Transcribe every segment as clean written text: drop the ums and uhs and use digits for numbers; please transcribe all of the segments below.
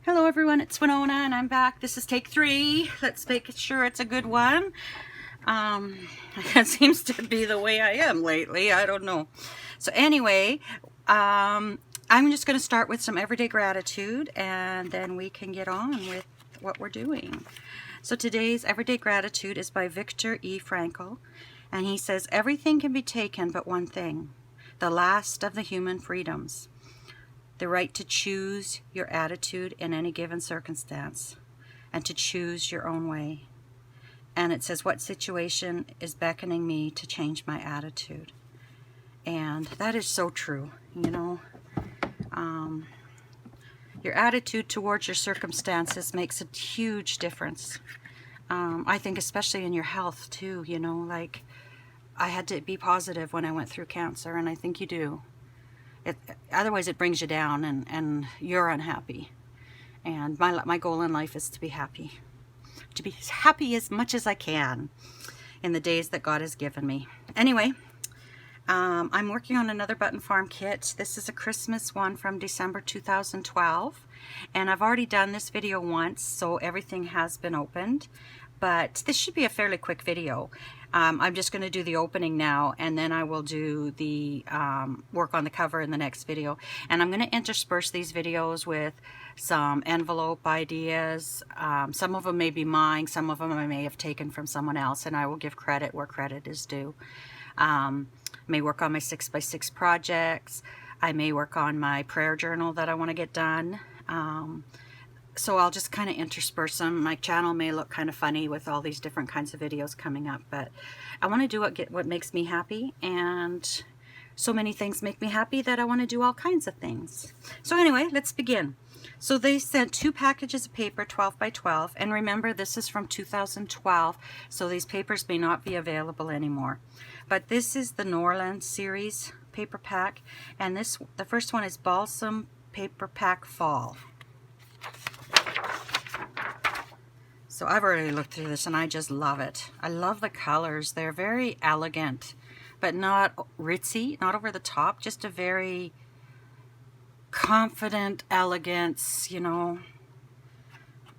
Hello everyone, it's Winona and I'm back. This is take 3. Let's make sure it's a good one. That seems to be the way I am lately. I don't know. So anyway, I'm just going to start with some everyday gratitude and then we can get on with what we're doing. So today's everyday gratitude is by Viktor E. Frankl, and he says, everything can be taken but one thing, the last of the human freedoms. The right to choose your attitude in any given circumstance and to choose your own way. And it says, what situation is beckoning me to change my attitude? And that is so true, you know. Your attitude towards your circumstances makes a huge difference. I think especially in your health too, you know, like I had to be positive when I went through cancer, and I think you do. Otherwise it brings you down and you're unhappy. And my goal in life is to be happy as much as I can in the days that God has given me. Anyway, I'm working on another button farm kit. This is a Christmas one from December 2012, and I've already done this video once, so everything has been opened, but this should be a fairly quick video. I'm just going to do the opening now, and then I will do the work on the cover in the next video. And I'm going to intersperse these videos with some envelope ideas. Some of them may be mine, some of them I may have taken from someone else, and I will give credit where credit is due. May work on my 6x6 projects. I may work on my prayer journal that I want to get done. So I'll just kind of intersperse them. My channel may look kind of funny with all these different kinds of videos coming up, but I want to do what makes me happy, and so many things make me happy that I want to do all kinds of things. So anyway, let's begin. So they sent 2 packages of paper, 12 by 12, and remember this is from 2012, so these papers may not be available anymore. But this is the Norland series paper pack, and the first one is Balsam Paper Pack Fall. So I've already looked through this and I just love it. I love the colors. They're very elegant, but not ritzy, not over the top, just a very confident elegance, you know.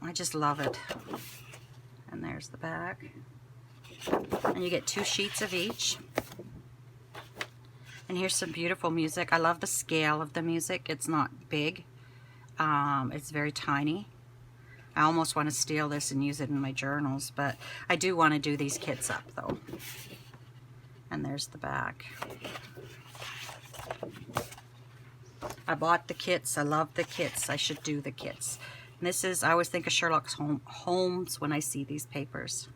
I just love it. And there's the back. And you get 2 sheets of each. And here's some beautiful music. I love the scale of the music. It's not big. It's very tiny. I almost want to steal this and use it in my journals, but I do want to do these kits up though. And there's the back. I bought the kits. I love the kits. I should do the kits. And this is, I always think of Sherlock Holmes when I see these papers.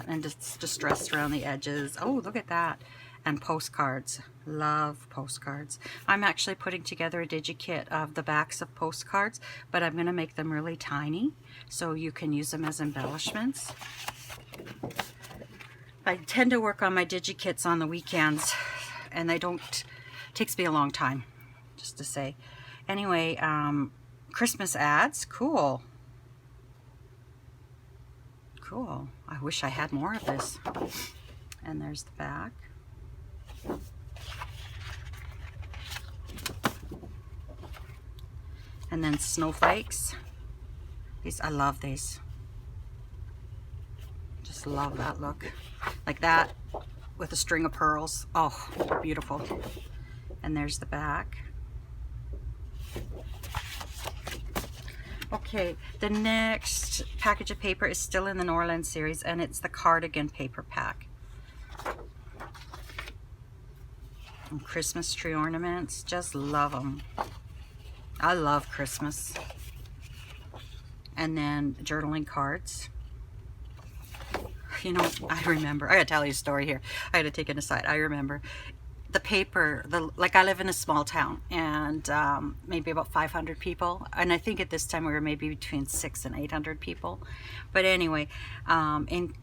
And it's distressed around the edges. Oh, look at that. And postcards. Love postcards. I'm actually putting together a digi-kit of the backs of postcards, but I'm going to make them really tiny so you can use them as embellishments. I tend to work on my digi-kits on the weekends, and it takes me a long time, just to say. Anyway, Christmas ads. Cool. Cool. I wish I had more of this. And there's the back. And then snowflakes. I love these. Just love that look. Like that with a string of pearls. Oh, beautiful. And there's the back. Okay, the next package of paper is still in the Norland series, and it's the cardigan paper pack. And Christmas tree ornaments, just love them. I love Christmas. And then journaling cards. You know, I remember, I gotta tell you a story here. I gotta take it aside. I remember the paper, like I live in a small town, and maybe about 500 people. And I think at this time we were maybe between 600 and 800 people. But anyway, in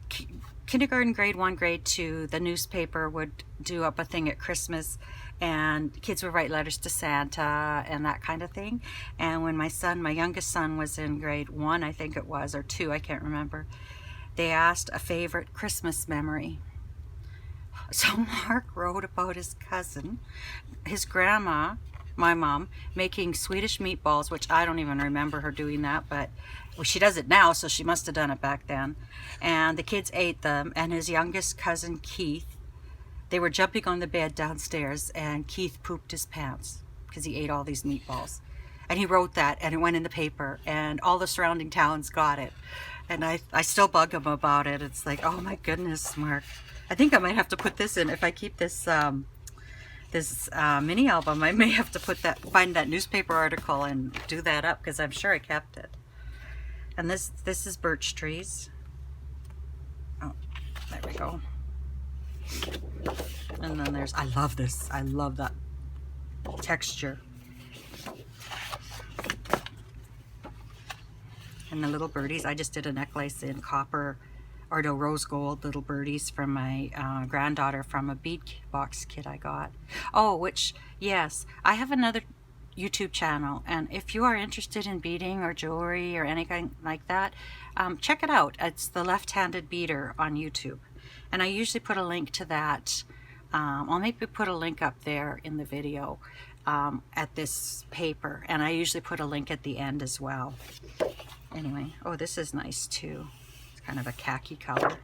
kindergarten, grade 1, grade 2, the newspaper would do up a thing at Christmas, and kids would write letters to Santa and that kind of thing. And when my youngest son was in grade 1, I think it was, or 2, I can't remember, they asked a favorite Christmas memory. So Mark wrote about his cousin. His grandma my mom, making Swedish meatballs, which I don't even remember her doing that, but well, she does it now, so she must have done it back then. And the kids ate them, and his youngest cousin Keith, they were jumping on the bed downstairs, and Keith pooped his pants because he ate all these meatballs. And he wrote that, and it went in the paper, and all the surrounding towns got it. And I still bug him about it. It's like, oh my goodness, Mark. I think I might have to put this in. If I keep this mini album, I may have to find that newspaper article and do that up, because I'm sure I kept it. And this is Birch Trees. Oh, there we go. And then there's, I love this. I love that texture. And the little birdies, I just did a necklace in copper, or no, rose gold little birdies from my granddaughter from a bead box kit I got. Oh, which, yes, I have another YouTube channel, and if you are interested in beading or jewelry or anything like that, check it out. It's the Left-Handed Beader on YouTube, and I usually put a link to that. I'll maybe put a link up there in the video at this paper, and I usually put a link at the end as well. Anyway, oh, this is nice too. It's kind of a khaki color.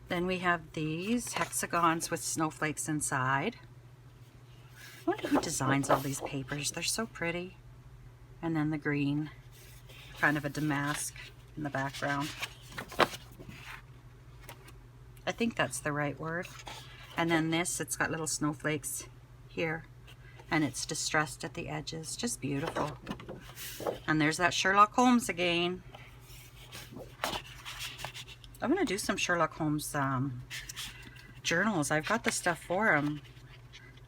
Then we have these hexagons with snowflakes inside. I wonder who designs all these papers. They're so pretty. And then the green, kind of a damask in the background. I think that's the right word. And then this, it's got little snowflakes here, and it's distressed at the edges. Just beautiful. And there's that Sherlock Holmes again. I'm going to do some Sherlock Holmes journals. I've got the stuff for them.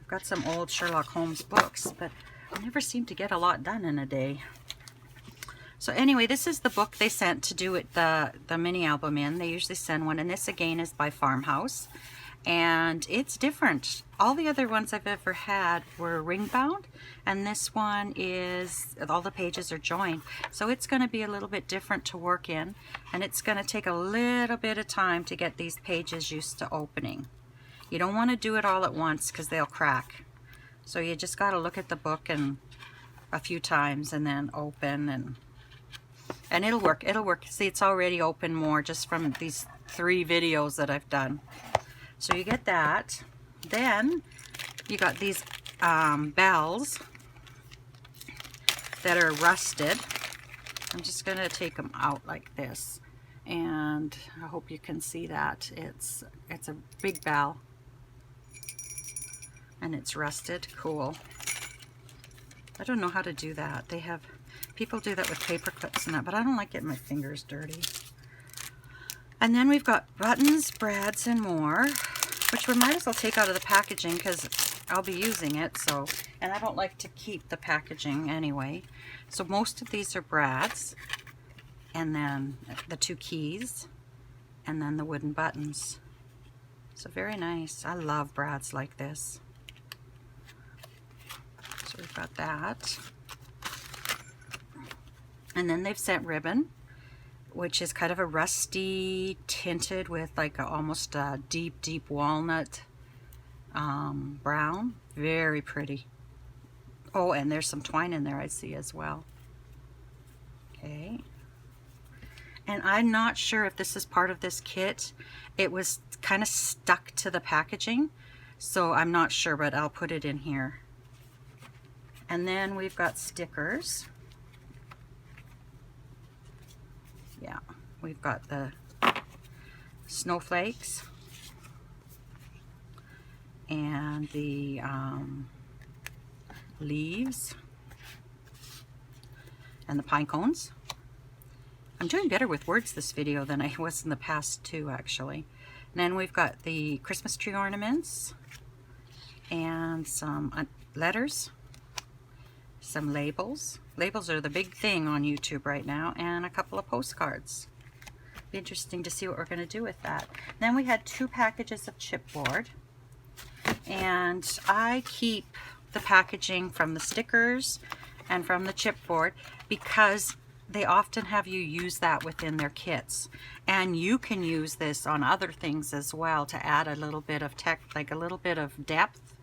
I've got some old Sherlock Holmes books, but I never seem to get a lot done in a day. So anyway, this is the book they sent to do it, the mini album in. They usually send one, and this again is by Farmhouse. And it's different. All the other ones I've ever had were ring bound, and this one is, all the pages are joined. So it's going to be a little bit different to work in, and it's going to take a little bit of time to get these pages used to opening. You don't want to do it all at once because they'll crack. So you just got to look at the book and a few times and then open, and it'll work. It'll work. See, it's already open more just from these 3 videos that I've done. So you get that. Then you got these bells that are rusted. I'm just going to take them out like this, and I hope you can see that. It's a big bell, and it's rusted. Cool. I don't know how to do that. They have people do that with paper clips and that, but I don't like getting my fingers dirty. And then we've got buttons, brads, and more, which we might as well take out of the packaging because I'll be using it. So, and I don't like to keep the packaging anyway. So most of these are brads, and then the 2 keys, and then the wooden buttons. So very nice. I love brads like this. So we've got that. And then they've sent ribbon, which is kind of a rusty tinted with like almost a deep walnut brown. Very pretty. Oh, and there's some twine in there I see as well. Okay. And I'm not sure if this is part of this kit. It was kind of stuck to the packaging, so I'm not sure, but I'll put it in here. And then we've got stickers. Yeah, we've got the snowflakes and the leaves and the pine cones. I'm doing better with words this video than I was in the past too, actually. And then we've got the Christmas tree ornaments and some letters, some labels. Labels are the big thing on YouTube right now, and a couple of postcards. Be interesting to see what we're going to do with that. Then we had 2 packages of chipboard, and I keep the packaging from the stickers and from the chipboard because they often have you use that within their kits, and you can use this on other things as well to add a little bit of like a little bit of depth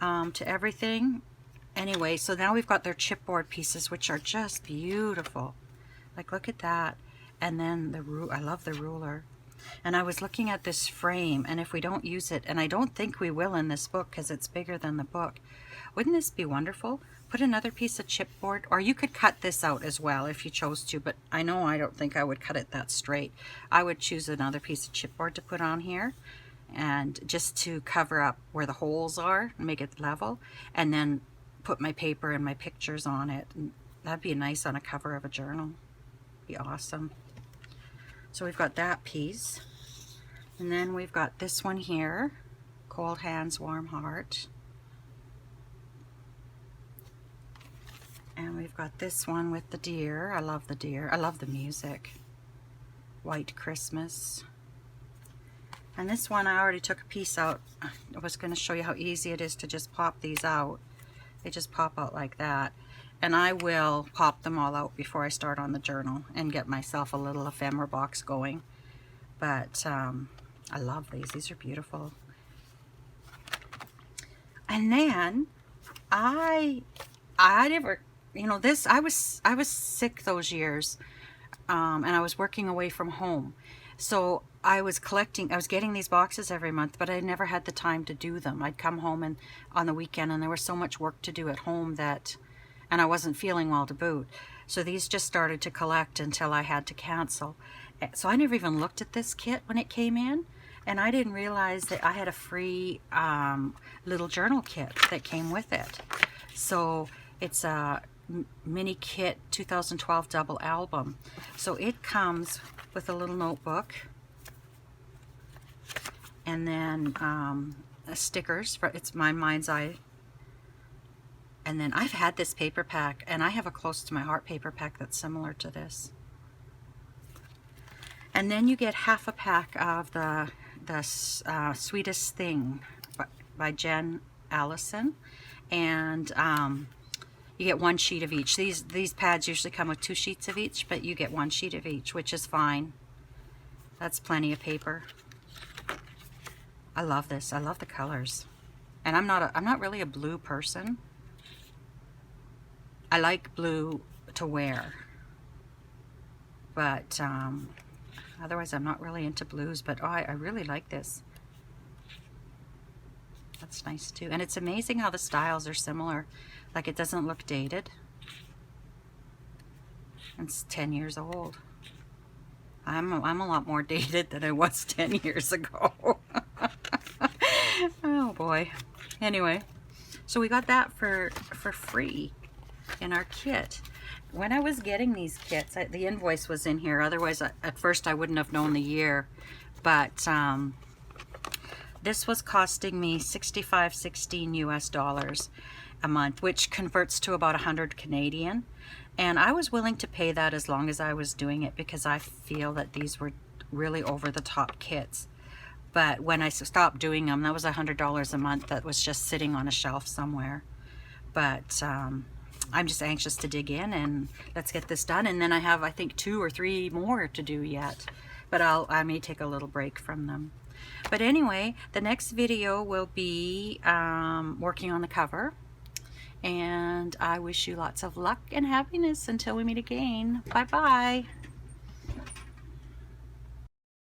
to everything. Anyway, so now we've got their chipboard pieces, which are just beautiful. Like, look at that. And then I love the ruler. And I was looking at this frame, and if we don't use it, and I don't think we will in this book because it's bigger than the book, wouldn't this be wonderful? Put another piece of chipboard, or you could cut this out as well if you chose to, but I know I don't think I would cut it that straight. I would choose another piece of chipboard to put on here, and just to cover up where the holes are and make it level, and then put my paper and my pictures on it. And that'd be nice on a cover of a journal. Be awesome. So we've got that piece, and then we've got this one here, Cold Hands, Warm Heart. And we've got this one with the deer. I love the deer. I love the music. White Christmas. And this one I already took a piece out. I was going to show you how easy it is to just pop these out. They just pop out like that. And I will pop them all out before I start on the journal and get myself a little ephemera box going. But I love these. These are beautiful. And then I never, you know, this, I was sick those years, and I was working away from home. So I was getting these boxes every month, but I never had the time to do them. I'd come home and on the weekend, and there was so much work to do at home and I wasn't feeling well to boot. So these just started to collect until I had to cancel. So I never even looked at this kit when it came in, and I didn't realize that I had a free little journal kit that came with it. So it's a mini kit 2012 double album. So it comes with a little notebook, and then stickers for it's my mind's eye. And then I've had this paper pack, and I have a Close to My Heart paper pack that's similar to this. And then you get half a pack of the Sweetest Thing by Jen Allison, and you get one sheet of each. These pads usually come with 2 sheets of each, but you get 1 sheet of each, which is fine. That's plenty of paper. I love this. I love the colors. And I'm not really a blue person. I like blue to wear, but otherwise I'm not really into blues. But oh, I really like this. That's nice too. And it's amazing how the styles are similar. Like, it doesn't look dated. It's 10 years old. I'm a lot more dated than I was 10 years ago. Oh boy. Anyway, so we got that for free in our kit. When I was getting these kits, the invoice was in here. Otherwise, at first I wouldn't have known the year. But this was costing me $65.16 US a month, which converts to about 100 Canadian. And I was willing to pay that as long as I was doing it, because I feel that these were really over-the-top kits. But when I stopped doing them, that was $100 a month that was just sitting on a shelf somewhere. But I'm just anxious to dig in and let's get this done. And then I have, I think, 2 or 3 more to do yet. But I may take a little break from them. But anyway, the next video will be working on the cover. And I wish you lots of luck and happiness until we meet again. Bye-bye.